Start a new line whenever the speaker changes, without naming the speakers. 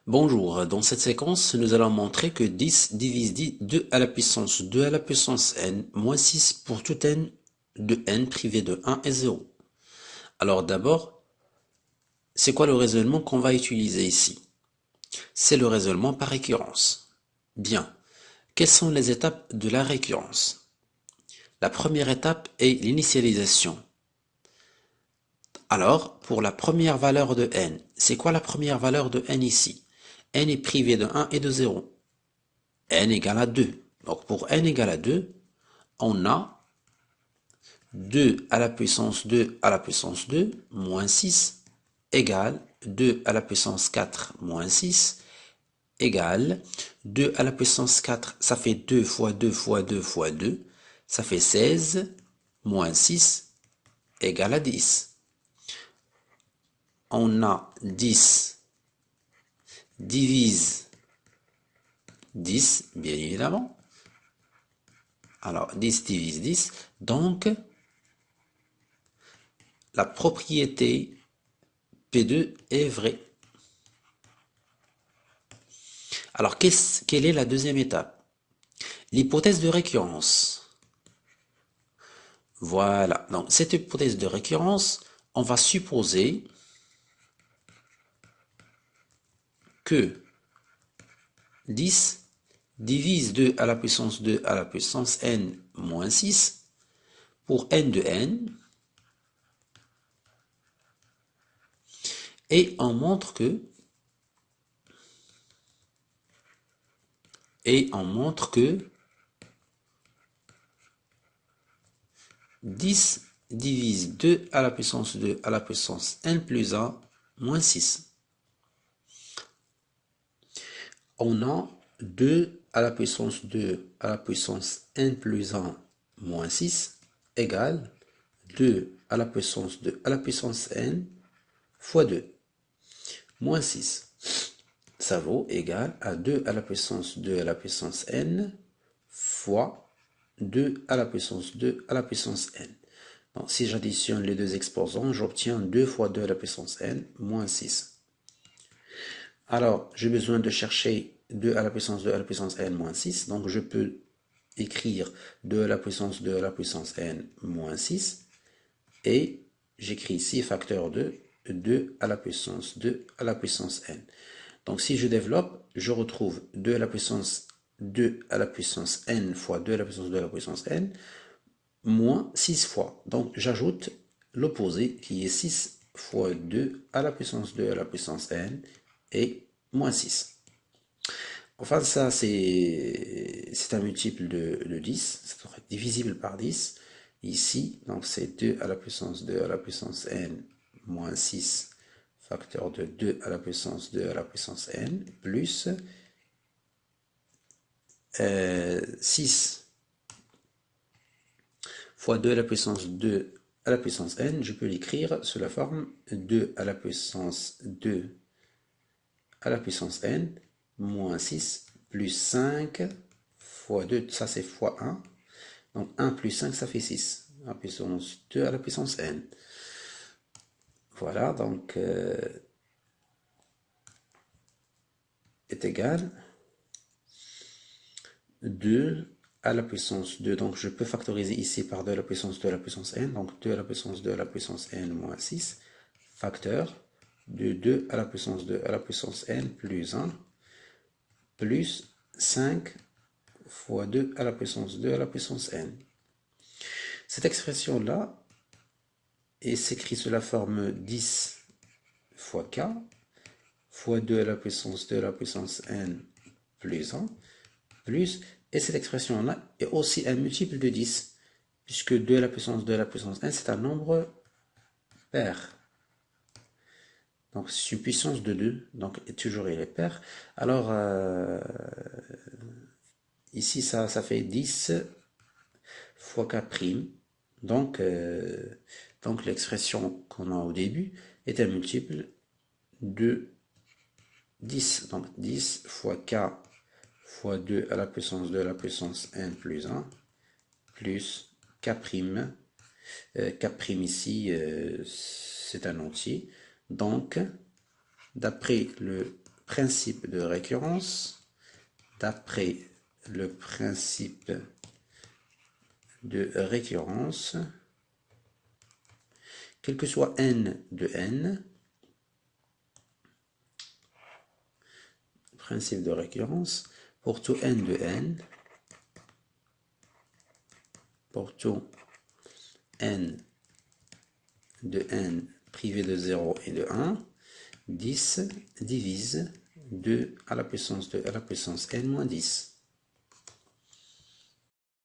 Bonjour, dans cette séquence, nous allons montrer que 10 divise 2 à la puissance 2 à la puissance n moins 6 pour tout n de n privé de 1 et 0. Alors d'abord, c'est quoi le raisonnement qu'on va utiliser ici? C'est le raisonnement par récurrence. Bien, quelles sont les étapes de la récurrence? La première étape est l'initialisation. Alors, pour la première valeur de n, c'est quoi la première valeur de n ici? N est privé de 1 et de 0. N égale à 2. Donc pour n égale à 2, on a 2 à la puissance 2 à la puissance 2 moins 6 égale 2 à la puissance 4 moins 6 égale 2 à la puissance 4, ça fait 2 fois 2 fois 2 fois 2, ça fait 16 moins 6 égale à 10. On a 10 divise 10, bien évidemment. Alors 10 divise 10, donc la propriété P2 est vraie. Alors, quelle est la deuxième étape? L'hypothèse de récurrence. Voilà. Donc, cette hypothèse de récurrence, on va supposer que 10 divise 2 à la puissance 2 à la puissance n moins 6 pour n de n. Et on montre que 10 divise 2 à la puissance 2 à la puissance n plus 1 moins 6. On a 2 à la puissance 2 à la puissance n plus 1 moins 6 égale 2 à la puissance 2 à la puissance n fois 2 moins 6. Ça vaut égal à 2 à la puissance 2 à la puissance n fois 2 à la puissance 2 à la puissance n. Donc, si j'additionne les deux exposants, j'obtiens 2 fois 2 à la puissance n moins 6. Alors, j'ai besoin de chercher 2 à la puissance 2 à la puissance n moins 6. Donc, je peux écrire 2 à la puissance 2 à la puissance n moins 6. Et j'écris ici facteur de 2 à la puissance 2 à la puissance n. Donc, si je développe, je retrouve 2 à la puissance 2 à la puissance n fois 2 à la puissance 2 à la puissance n moins 6 fois. Donc, j'ajoute l'opposé qui est 6 fois 2 à la puissance 2 à la puissance n et moins 6. Enfin, ça, c'est un multiple de 10, c'est divisible par 10. Ici, donc c'est 2 à la puissance 2 à la puissance n moins 6 facteur de 2 à la puissance 2 à la puissance n plus 6 fois 2 à la puissance 2 à la puissance n. Je peux l'écrire sous la forme 2 à la puissance 2 à la puissance n moins 6 plus 5 fois 2, ça c'est fois 1. Donc 1 plus 5, ça fait 6. À la puissance 2 à la puissance n. Voilà, donc est égal 2 à la puissance 2. Donc je peux factoriser ici par 2 à la puissance 2 à la puissance n. Donc 2 à la puissance 2 à la puissance n moins 6. Facteur de 2 à la puissance 2 à la puissance n plus 1 plus 5 fois 2 à la puissance 2 à la puissance n. Cette expression-là s'écrit sous la forme 10 fois k fois 2 à la puissance 2 à la puissance n plus 1 plus, et cette expression-là est aussi un multiple de 10, puisque 2 à la puissance 2 à la puissance n, c'est un nombre pair. Donc c'est une puissance de 2, donc toujours il est pair. Alors, ici, ça fait 10 fois k'. Donc l'expression qu'on a au début est un multiple de 10. Donc 10 fois k fois 2 à la puissance 2 à la puissance n plus 1 plus k'. K' ici, c'est un entier. Donc, d'après le principe de récurrence, d'après le principe de récurrence, quel que soit n de n, principe de récurrence, pour tout n de n, pour tout n de n privé de 0 et de 1, 10 divise 2 à la puissance n moins 10.